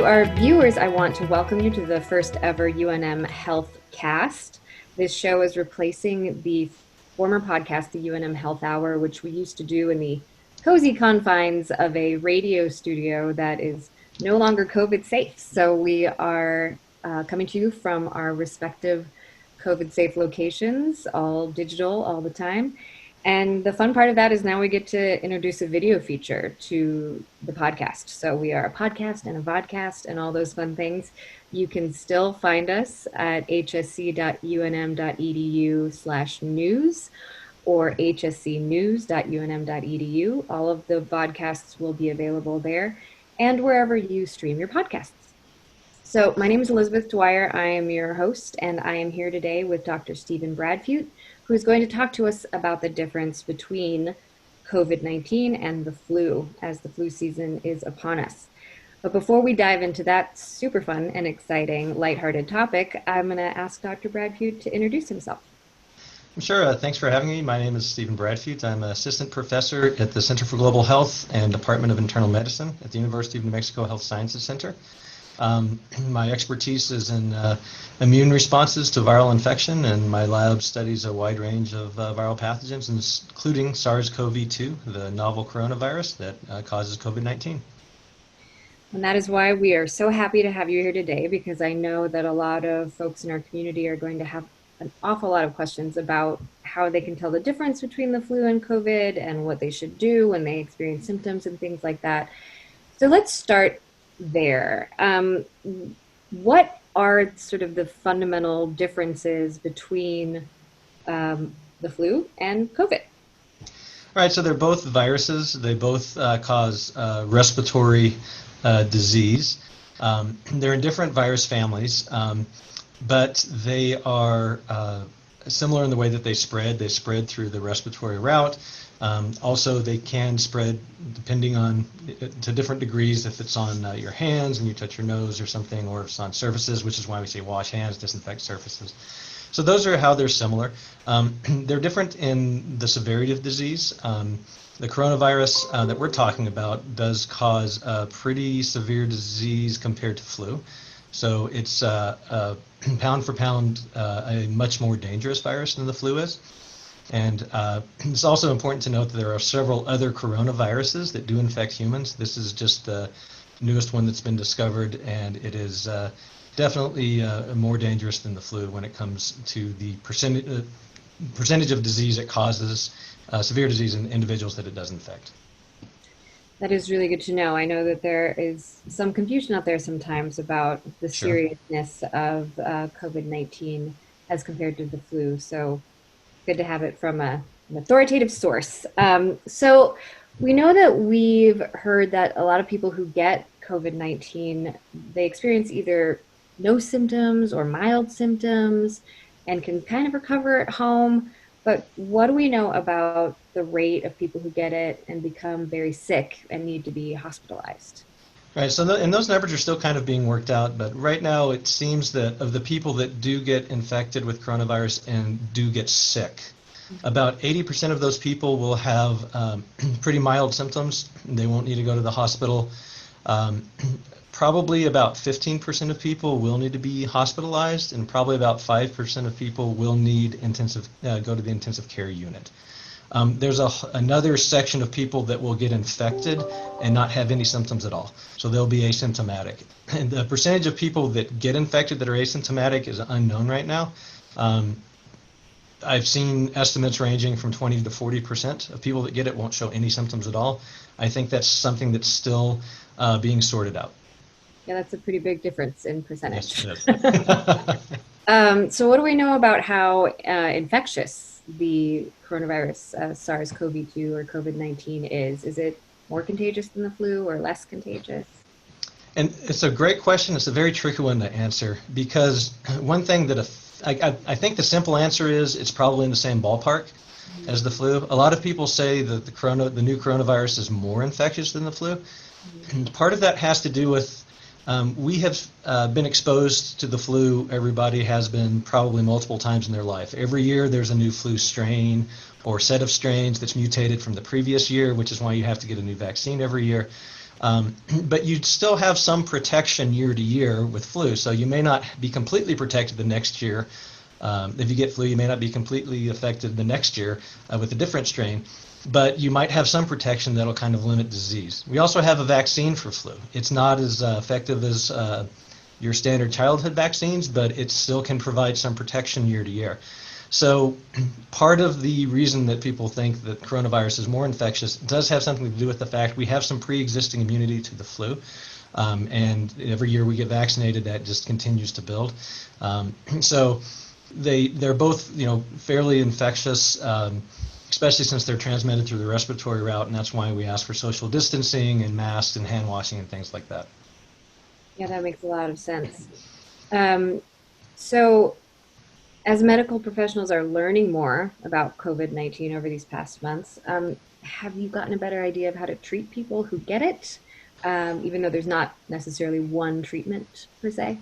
To our viewers, I want to welcome you to the first ever UNM Health Cast. This show is replacing the former podcast, the UNM Health Hour, which we used to do in the cozy confines of a radio studio that is no longer COVID safe. So we are coming to you from our respective COVID safe locations, all digital all the time. And the fun part of that is now we get to introduce a video feature to the podcast. So we are a podcast and a vodcast and all those fun things. You can still find us at hsc.unm.edu/news or hscnews.unm.edu. All of the podcasts will be available there and wherever you stream your podcasts. So my name is Elizabeth Dwyer. I am your host, and I am here today with Dr. Stephen Bradfute, who is going to talk to us about the difference between COVID-19 and the flu, as the flu season is upon us. But before we dive into that super fun and exciting, lighthearted topic, I'm going to ask Dr. Bradfute to introduce himself. Sure. Thanks for having me. My name is Stephen Bradfute. I'm an assistant professor at the Center for Global Health and Department of Internal Medicine at the University of New Mexico Health Sciences Center. My expertise is in immune responses to viral infection, and my lab studies a wide range of viral pathogens, including SARS-CoV-2, the novel coronavirus that causes COVID-19. And that is why we are so happy to have you here today, because I know that a lot of folks in our community are going to have an awful lot of questions about how they can tell the difference between the flu and COVID and what they should do when they experience symptoms and things like that. So let's start there. What are sort of the fundamental differences between the flu and COVID? Right, so they're both viruses. They both cause respiratory disease. They're in different virus families, but they are similar in the way that they spread. They spread through the respiratory route. Also, they can spread depending on to different degrees if it's on your hands and you touch your nose or something, or if it's on surfaces, which is why we say wash hands, disinfect surfaces. So those are how they're similar. They're different in the severity of disease. The coronavirus that we're talking about does cause a pretty severe disease compared to flu. So it's pound for pound a much more dangerous virus than the flu is. And it's also important to note that there are several other coronaviruses that do infect humans. This is just the newest one that's been discovered, and it is definitely more dangerous than the flu when it comes to the percentage of disease it causes, severe disease in individuals that it does infect. That is really good to know. I know that there is some confusion out there sometimes about the seriousness of COVID-19 as compared to the flu. So good to have it from an authoritative source. So we know that we've heard that a lot of people who get COVID-19, they experience either no symptoms or mild symptoms and can kind of recover at home. But what do we know about the rate of people who get it and become very sick and need to be hospitalized? Right, so and those numbers are still kind of being worked out, but right now it seems that of the people that do get infected with coronavirus and do get sick, about 80% of those people will have pretty mild symptoms. They won't need to go to the hospital. Probably about 15% of people will need to be hospitalized, and probably about 5% of people will need go to the intensive care unit. There's another section of people that will get infected and not have any symptoms at all. So they'll be asymptomatic. And the percentage of people that get infected that are asymptomatic is unknown right now. I've seen estimates ranging from 20 to 40% of people that get it won't show any symptoms at all. I think that's something that's still being sorted out. Yeah, that's a pretty big difference in percentage. Yes, it is. So what do we know about how infectious the coronavirus, SARS-CoV-2 or COVID-19 is? Is it more contagious than the flu or less contagious? And it's a great question. It's a very tricky one to answer, because one thing that I think the simple answer is it's probably in the same ballpark as the flu. A lot of people say that the new coronavirus is more infectious than the flu. And part of that has to do with we have been exposed to the flu. Everybody has been probably multiple times in their life. Every year there's a new flu strain or set of strains that's mutated from the previous year, which is why you have to get a new vaccine every year. But you'd still have some protection year to year with flu. So you may not be completely protected the next year. If you get flu, you may not be completely affected the next year with a different strain, but you might have some protection that'll kind of limit disease. We also have a vaccine for flu. It's not as effective as your standard childhood vaccines, but it still can provide some protection year to year. So part of the reason that people think that coronavirus is more infectious does have something to do with the fact we have some pre-existing immunity to the flu. And every year we get vaccinated, that just continues to build. So they're both, fairly infectious, especially since they're transmitted through the respiratory route, and that's why we ask for social distancing and masks and hand washing and things like that. Yeah, that makes a lot of sense. So as medical professionals are learning more about COVID-19 over these past months, have you gotten a better idea of how to treat people who get it, even though there's not necessarily one treatment per se?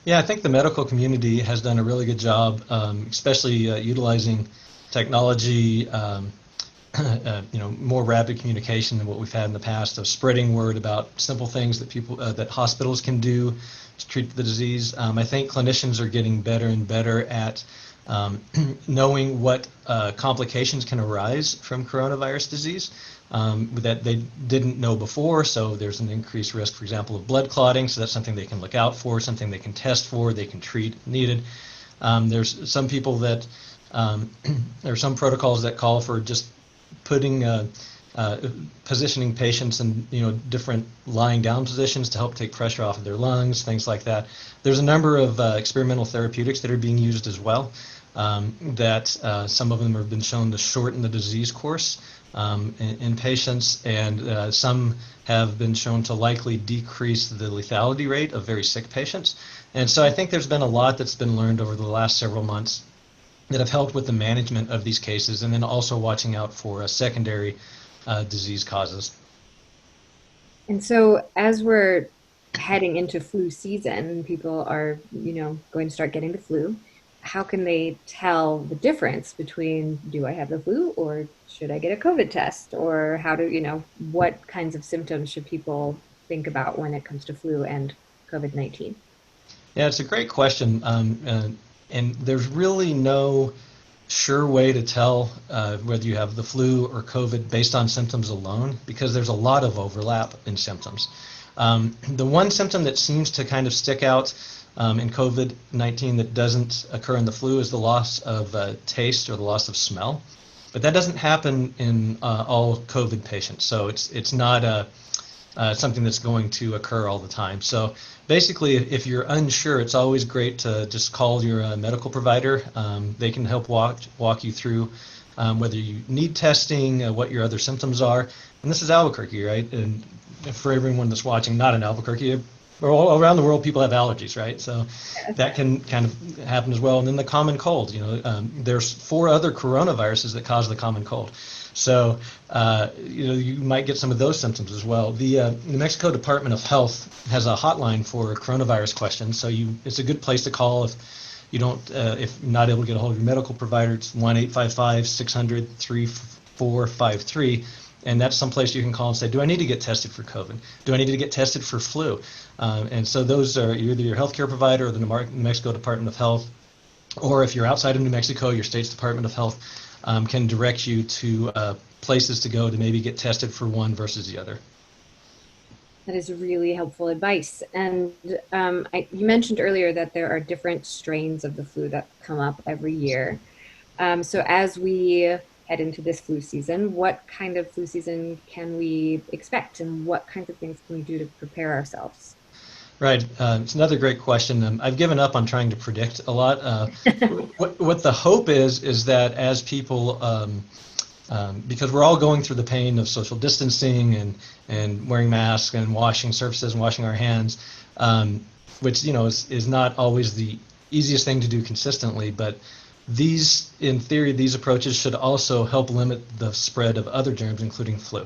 Yeah, I think the medical community has done a really good job, especially utilizing technology, more rapid communication than what we've had in the past, of spreading word about simple things that that hospitals can do to treat the disease. I think clinicians are getting better and better at knowing what complications can arise from coronavirus disease that they didn't know before. So there's an increased risk, for example, of blood clotting. So that's something they can look out for, something they can test for, they can treat if needed. There's some people that there are some protocols that call for just putting positioning patients in different lying down positions to help take pressure off of their lungs, things like that. There's a number of experimental therapeutics that are being used as well. That some of them have been shown to shorten the disease course in patients, and some have been shown to likely decrease the lethality rate of very sick patients. And so I think there's been a lot that's been learned over the last several months that have helped with the management of these cases, and then also watching out for secondary disease causes. And so as we're heading into flu season, people are, going to start getting the flu. How can they tell the difference between, do I have the flu or should I get a COVID test? Or what kinds of symptoms should people think about when it comes to flu and COVID-19? Yeah, it's a great question. And there's really no sure way to tell whether you have the flu or COVID based on symptoms alone, because there's a lot of overlap in symptoms. The one symptom that seems to kind of stick out in COVID-19 that doesn't occur in the flu is the loss of taste or the loss of smell. But that doesn't happen in all COVID patients. So it's not something that's going to occur all the time. So basically, if you're unsure, it's always great to just call your medical provider. They can help walk you through whether you need testing, what your other symptoms are. And this is Albuquerque, right? And for everyone that's watching, not in Albuquerque, all around the world, people have allergies, right? So that can kind of happen as well. And then the common cold, there's 4 other coronaviruses that cause the common cold. So, you might get some of those symptoms as well. The New Mexico Department of Health has a hotline for coronavirus questions. So it's a good place to call if if you're not able to get a hold of your medical provider. It's 1-855-600-3453. And that's someplace you can call and say, do I need to get tested for COVID? Do I need to get tested for flu? And so those are either your healthcare provider or the New Mexico Department of Health, or if you're outside of New Mexico, your state's Department of Health can direct you to places to go to maybe get tested for one versus the other. That is really helpful advice. And you mentioned earlier that there are different strains of the flu that come up every year. So as we head into this flu season, what kind of flu season can we expect, and what kinds of things can we do to prepare ourselves? Right. It's another great question. I've given up on trying to predict a lot. What the hope is that as people, because we're all going through the pain of social distancing and wearing masks and washing surfaces and washing our hands, which is not always the easiest thing to do consistently, but in theory, these approaches should also help limit the spread of other germs, including flu.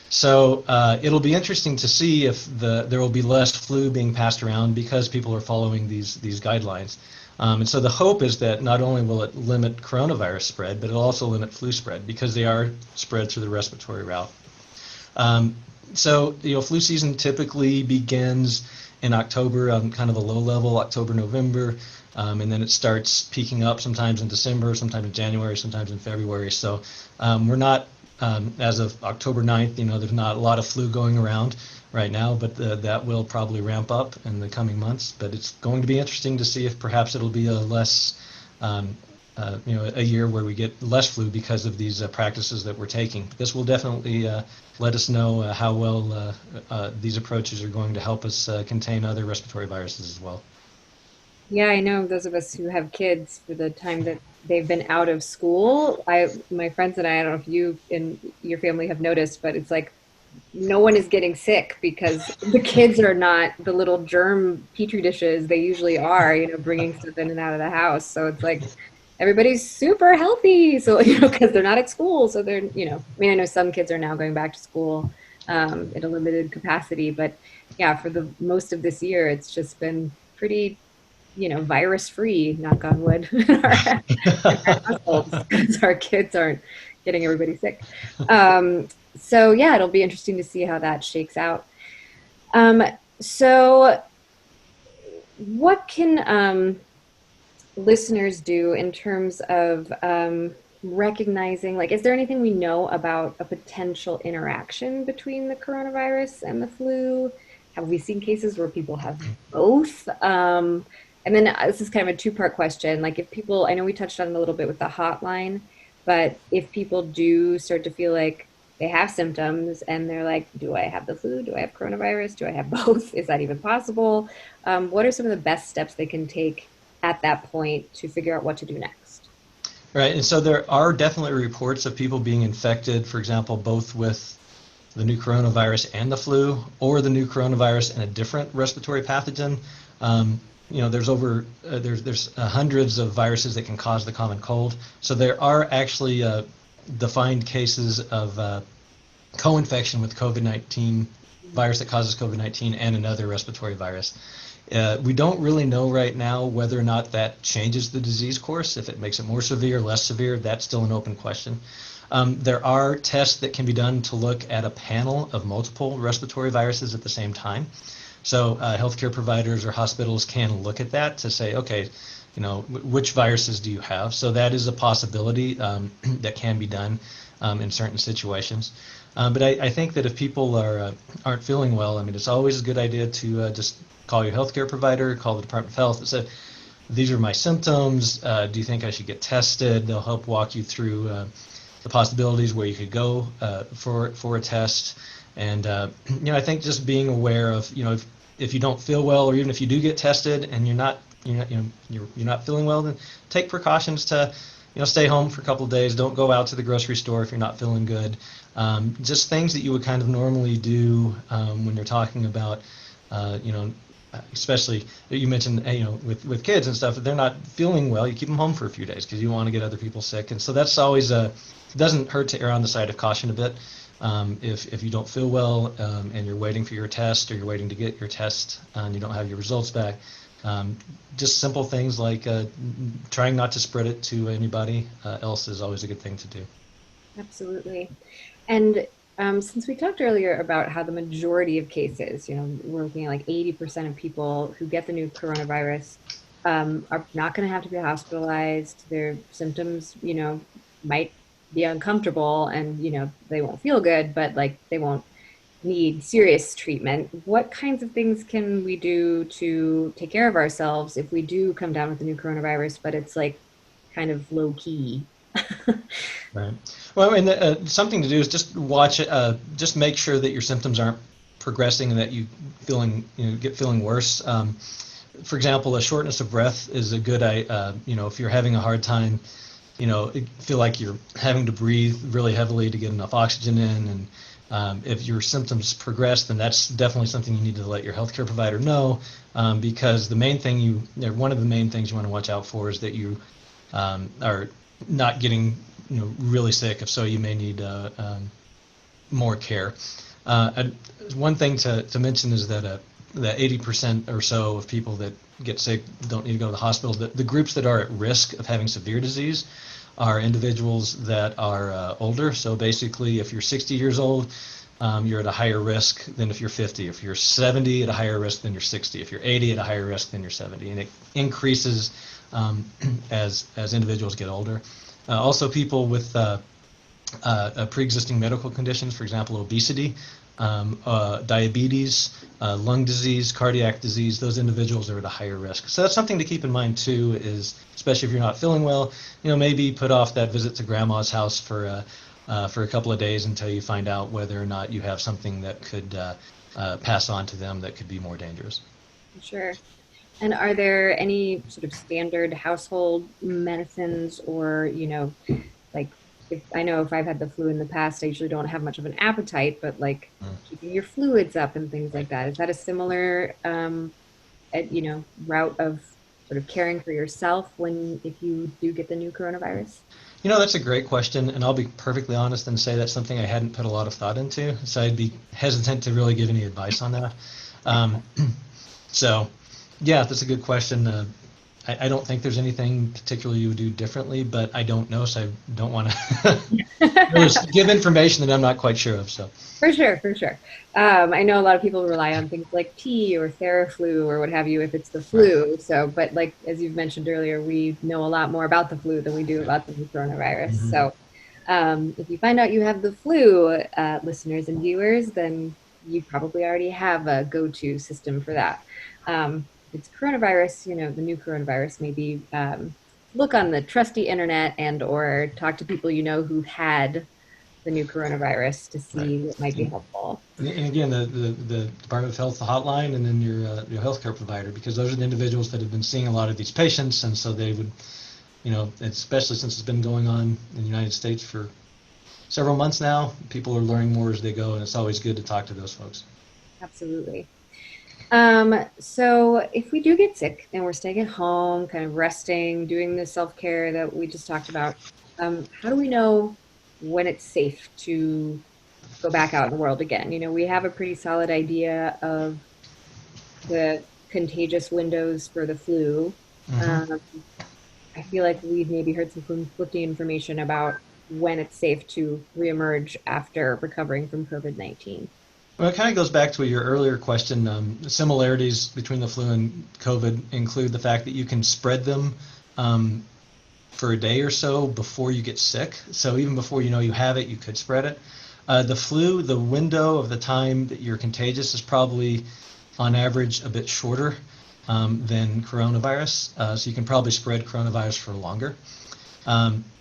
So it'll be interesting to see if there will be less flu being passed around because people are following these guidelines. And so the hope is that not only will it limit coronavirus spread, but it'll also limit flu spread because they are spread through the respiratory route. So, flu season typically begins in October on kind of a low level, October, November, and then it starts peaking up sometimes in December, sometimes in January, sometimes in February. So we're not, as of October 9th, there's not a lot of flu going around right now, but that will probably ramp up in the coming months. But it's going to be interesting to see if perhaps it'll be a less, a year where we get less flu because of these practices that we're taking. This will definitely let us know how well these approaches are going to help us contain other respiratory viruses as well. Yeah, I know those of us who have kids for the time that they've been out of school. My friends and I don't know if you and your family have noticed, but it's like no one is getting sick because the kids are not the little germ petri dishes they usually are, bringing stuff in and out of the house. So it's like everybody's super healthy. So, because they're not at school. So they're, I mean, I know some kids are now going back to school in a limited capacity, but yeah, for the most of this year, it's just been pretty virus free, knock on wood, in our households because our kids aren't getting everybody sick. So yeah, it'll be interesting to see how that shakes out. Um, so what can listeners do in terms of recognizing, like, is there anything we know about a potential interaction between the coronavirus and the flu? Have we seen cases where people have both? And then this is kind of a two-part question. Like, if people, I know we touched on it a little bit with the hotline, but if people do start to feel like they have symptoms and they're like, do I have the flu? Do I have coronavirus? Do I have both? Is that even possible? What are some of the best steps they can take at that point to figure out what to do next? Right, and so there are definitely reports of people being infected, for example, both with the new coronavirus and the flu, or the new coronavirus and a different respiratory pathogen. There's hundreds of viruses that can cause the common cold. So there are actually defined cases of co-infection with COVID-19 virus that causes COVID-19 and another respiratory virus. We don't really know right now whether or not that changes the disease course, if it makes it more severe, less severe. That's still an open question. There are tests that can be done to look at a panel of multiple respiratory viruses at the same time. So healthcare providers or hospitals can look at that to say, okay, which viruses do you have? So that is a possibility that can be done in certain situations. But I think that if people aren't feeling well, I mean, it's always a good idea to just call your healthcare provider, call the Department of Health and say, these are my symptoms. Do you think I should get tested? They'll help walk you through the possibilities where you could go for a test. And I think just being aware of, if you don't feel well, or even if you do get tested and you're not feeling well, then take precautions to stay home for a couple of days. Don't go out to the grocery store if you're not feeling good. Just things that you would kind of normally do when you're talking about, especially you mentioned, with kids and stuff, if they're not feeling well, you keep them home for a few days because you want to get other people sick. And so that's always it doesn't hurt to err on the side of caution a bit. If you don't feel well and you're waiting for your test, or you're waiting to get your test and you don't have your results back, just simple things like trying not to spread it to anybody else is always a good thing to do. Absolutely. And since we talked earlier about how the majority of cases, we're looking at like 80% of people who get the new coronavirus are not going to have to be hospitalized. Their symptoms, might be uncomfortable and, they won't feel good, but like they won't need serious treatment. What kinds of things can we do to take care of ourselves if we do come down with the new coronavirus, but it's like kind of low key? Right. Well, and something to do is just watch it. Just make sure that your symptoms aren't progressing and that you get feeling worse. For example, a shortness of breath is a good. If you're having a hard time, feel like you're having to breathe really heavily to get enough oxygen in, and if your symptoms progress, then that's definitely something you need to let your healthcare provider know, because one of the main things you want to watch out for is that you are not getting really sick. If so, you may need more care. One thing to mention is that 80% or so of people that get sick don't need to go to the hospital. The groups that are at risk of having severe disease are individuals that are older. So basically, if you're 60 years old, you're at a higher risk than if you're 50. If you're 70, at a higher risk than you're 60. If you're 80, at a higher risk than you're 70. And it increases as individuals get older. Also, people with pre-existing medical conditions, for example, obesity, diabetes, lung disease, cardiac disease, those individuals are at a higher risk. So that's something to keep in mind too, is especially if you're not feeling well, maybe put off that visit to grandma's house for a couple of days until you find out whether or not you have something that could pass on to them that could be more dangerous. Sure. And are there any sort of standard household medicines or, like I know if I've had the flu in the past, I usually don't have much of an appetite, but like keeping your fluids up and things like that. Is that a similar, route of sort of caring for yourself if you do get the new coronavirus? That's a great question, and I'll be perfectly honest and say that's something I hadn't put a lot of thought into, so I'd be hesitant to really give any advice on that. Um, so, yeah, that's a good question. I don't think there's anything particularly you would do differently, but I don't know, so I don't want to really give information that I'm not quite sure of. So. For sure, for sure. I know a lot of people rely on things like tea or Theraflu or what have you if it's the flu. Right. So, but like as you've mentioned earlier, we know a lot more about the flu than we do about the coronavirus. Mm-hmm. So, if you find out you have the flu, listeners and viewers, then you probably already have a go-to system for that. If it's coronavirus, the new coronavirus, maybe look on the trusty internet or talk to people who've had the new coronavirus to see what might be helpful. And again, the Department of Health hotline, and then your healthcare provider, because those are the individuals that have been seeing a lot of these patients, and so they would, especially since it's been going on in the United States for several months now, people are learning more as they go, and it's always good to talk to those folks. Absolutely. So if we do get sick and we're staying at home, kind of resting, doing the self-care that we just talked about, how do we know when it's safe to go back out in the world again? We have a pretty solid idea of the contagious windows for the flu. Mm-hmm. I feel like we've maybe heard some conflicting information about when it's safe to reemerge after recovering from COVID-19. Well, it kind of goes back to your earlier question. The similarities between the flu and COVID include the fact that you can spread them for a day or so before you get sick. So even before you have it, you could spread it. The flu, the window of the time that you're contagious is probably, on average, a bit shorter than coronavirus. So you can probably spread coronavirus for longer.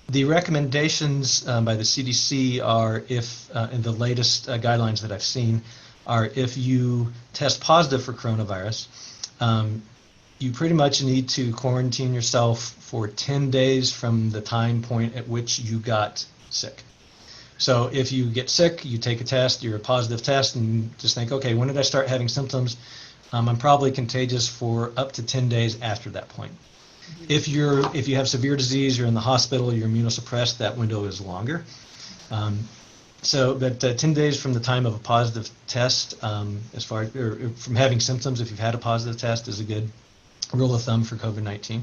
The recommendations by the CDC are if, in the latest guidelines that I've seen, are if you test positive for coronavirus, you pretty much need to quarantine yourself for 10 days from the time point at which you got sick. So if you get sick, you take a test, you're a positive test, and just think, okay, when did I start having symptoms? I'm probably contagious for up to 10 days after that point. If you have severe disease, you're in the hospital, you're immunosuppressed, that window is longer. But 10 days from the time of a positive test, from having symptoms, if you've had a positive test, is a good rule of thumb for COVID-19.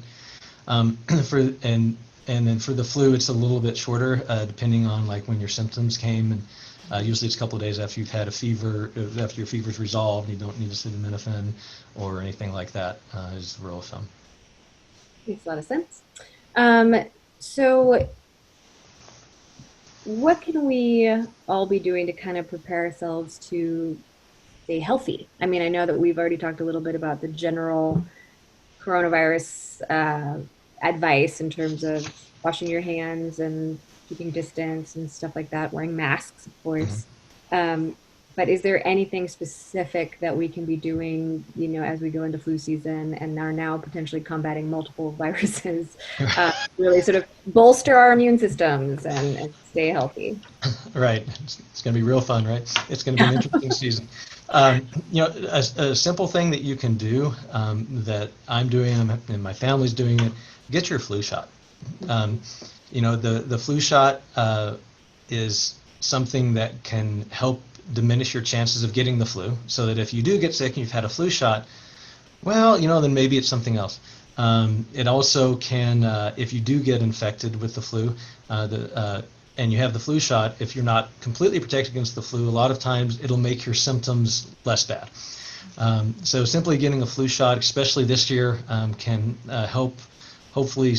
And then for the flu, it's a little bit shorter, depending on like when your symptoms came. And usually it's a couple of days after you've had a fever, after your fever's resolved. You don't need acetaminophen or anything like that. Is the rule of thumb. Makes a lot of sense. So what can we all be doing to kind of prepare ourselves to stay healthy? I mean, I know that we've already talked a little bit about the general coronavirus advice in terms of washing your hands and keeping distance and stuff like that, wearing masks, of course. Mm-hmm. But is there anything specific that we can be doing, as we go into flu season and are now potentially combating multiple viruses, really sort of bolster our immune systems and stay healthy? Right. It's going to be real fun, right? It's going to be an interesting season. A simple thing that you can do that I'm doing and my family's doing it, get your flu shot. The flu shot is something that can help diminish your chances of getting the flu, so that if you do get sick and you've had a flu shot, well, then maybe it's something else. It also can, if you do get infected with the flu, and you have the flu shot, if you're not completely protected against the flu, a lot of times it'll make your symptoms less bad. So simply getting a flu shot, especially this year, can help hopefully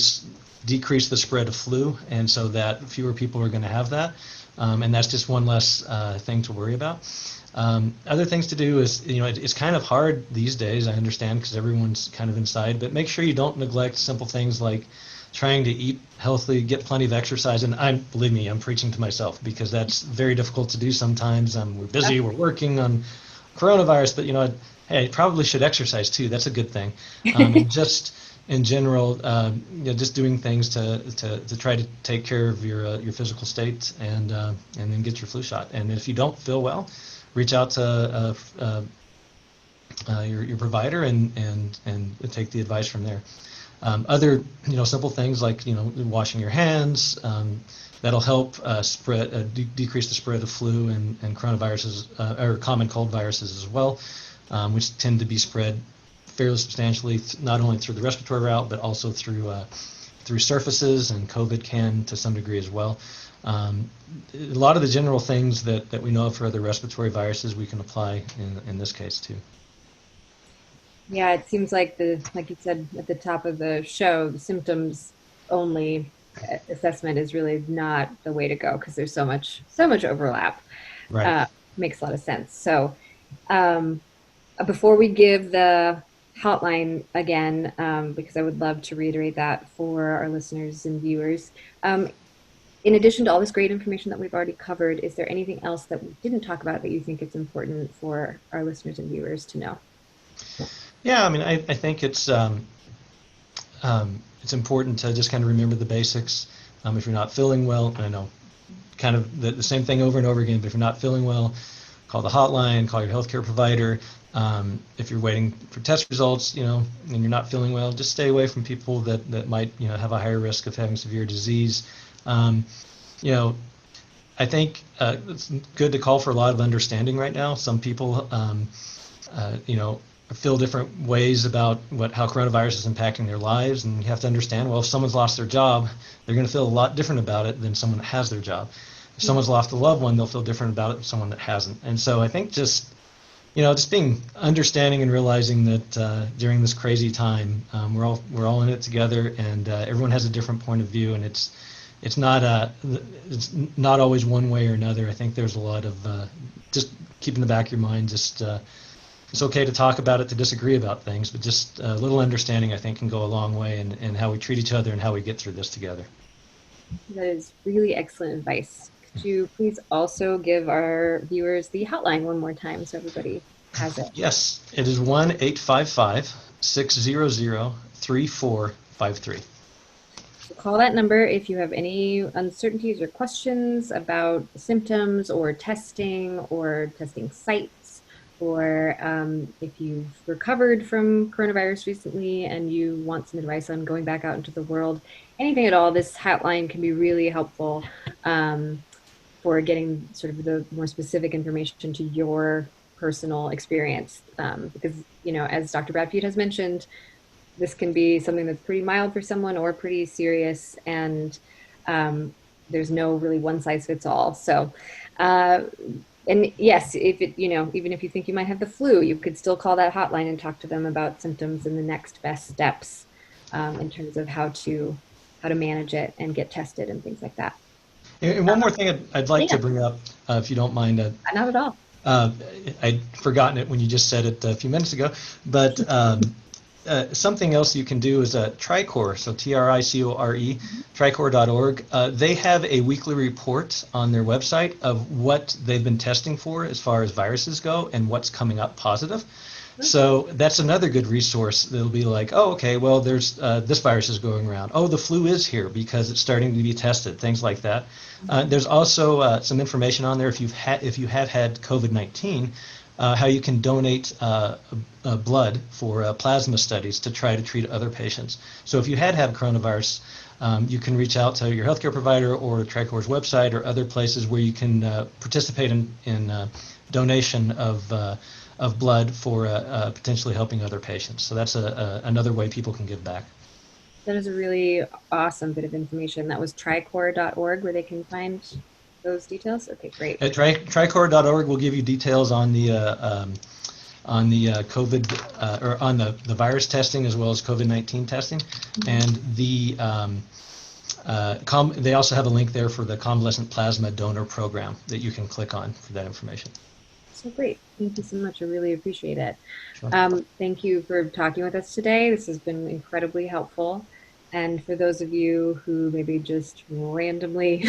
decrease the spread of flu, and so that fewer people are going to have that. And that's just one less thing to worry about. Other things to do is, it's kind of hard these days, I understand, because everyone's kind of inside, but make sure you don't neglect simple things like trying to eat healthily, get plenty of exercise. And believe me, I'm preaching to myself because that's very difficult to do sometimes. We're busy, we're working on coronavirus, but hey, probably should exercise too. That's a good thing. And just in general, just doing things to try to take care of your physical state, and then get your flu shot. And if you don't feel well, reach out to your provider and take the advice from there. Other simple things like washing your hands, that'll help decrease the spread of flu and coronaviruses or common cold viruses as well, which tend to be spread fairly substantially, not only through the respiratory route but also through surfaces, and COVID can to some degree as well. A lot of the general things that we know of for other respiratory viruses we can apply in this case too. Yeah, it seems like like you said at the top of the show, the symptoms only assessment is really not the way to go because there's so much overlap. Right. Makes a lot of sense. So, before we give the hotline again, because I would love to reiterate that for our listeners and viewers. In addition to all this great information that we've already covered, is there anything else that we didn't talk about that you think it's important for our listeners and viewers to know? Yeah, I think it's important to just kind of remember the basics. If you're not feeling well, and I know kind of the same thing over and over again, but if you're not feeling well, call the hotline, call your healthcare provider. If you're waiting for test results, and you're not feeling well, just stay away from people that might, have a higher risk of having severe disease. I think it's good to call for a lot of understanding right now. Some people, feel different ways about how coronavirus is impacting their lives, and you have to understand, well, if someone's lost their job, they're going to feel a lot different about it than someone that has their job. If someone's lost a loved one, they'll feel different about it than someone that hasn't. And so I think just being understanding and realizing that during this crazy time, we're all in it together, and everyone has a different point of view, and it's not always one way or another. I think there's a lot of just keep in the back of your mind, just it's okay to talk about it, to disagree about things, but just a little understanding, I think, can go a long way in how we treat each other and how we get through this together. That is really excellent advice. Could you please also give our viewers the hotline one more time so everybody has it? Yes, it is 1-855-600-3453. So call that number if you have any uncertainties or questions about symptoms or testing sites, or if you've recovered from coronavirus recently and you want some advice on going back out into the world, anything at all, this hotline can be really helpful for getting sort of the more specific information to your personal experience. Because, as Dr. Bradfeed has mentioned, this can be something that's pretty mild for someone or pretty serious, and there's no really one size fits all. So, and yes, if it, even if you think you might have the flu, you could still call that hotline and talk to them about symptoms and the next best steps in terms of how to manage it and get tested and things like that. And one more thing I'd like to bring up, if you don't mind. Not at all. I'd forgotten it when you just said it a few minutes ago, but something else you can do is Tricore, so TRICORE, tricore.org. They have a weekly report on their website of what they've been testing for as far as viruses go and what's coming up positive. So that's another good resource. That'll be like, oh, okay, well, there's this virus is going around. Oh, the flu is here because it's starting to be tested, things like that. There's also some information on there if you have had COVID-19, how you can donate blood for plasma studies to try to treat other patients. So if you had coronavirus, you can reach out to your healthcare provider or Tricore's website or other places where you can participate in donation of blood for potentially helping other patients. So that's another way people can give back. That is a really awesome bit of information. That was tricor.org where they can find those details. Okay, great. At tricor.org will give you details on the COVID or on the virus testing as well as COVID-19 testing, and they also have a link there for the convalescent plasma donor program that you can click on for that information. So great. Thank you so much. I really appreciate it. Sure. Thank you for talking with us today. This has been incredibly helpful. And for those of you who maybe just randomly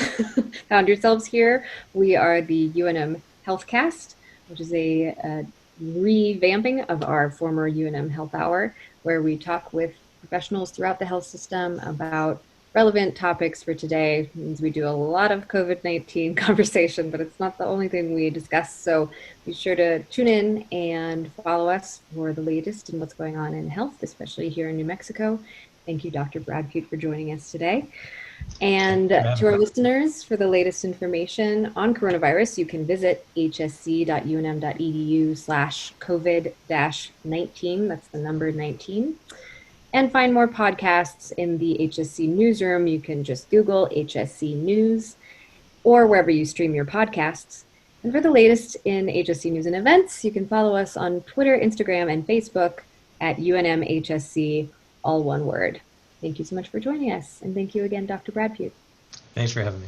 found yourselves here, we are the UNM Healthcast, which is a revamping of our former UNM Health Hour, where we talk with professionals throughout the health system about relevant topics for today. It means we do a lot of COVID-19 conversation, but it's not the only thing we discuss. So be sure to tune in and follow us for the latest in what's going on in health, especially here in New Mexico. Thank you, Dr. Bradpute, for joining us today. And to our listeners, for the latest information on coronavirus, you can visit hsc.unm.edu/COVID-19. That's the number 19. And find more podcasts in the HSC newsroom. You can just Google HSC News or wherever you stream your podcasts. And for the latest in HSC news and events, you can follow us on Twitter, Instagram, and Facebook at UNMHSC, all one word. Thank you so much for joining us. And thank you again, Dr. Bradpute. Thanks for having me.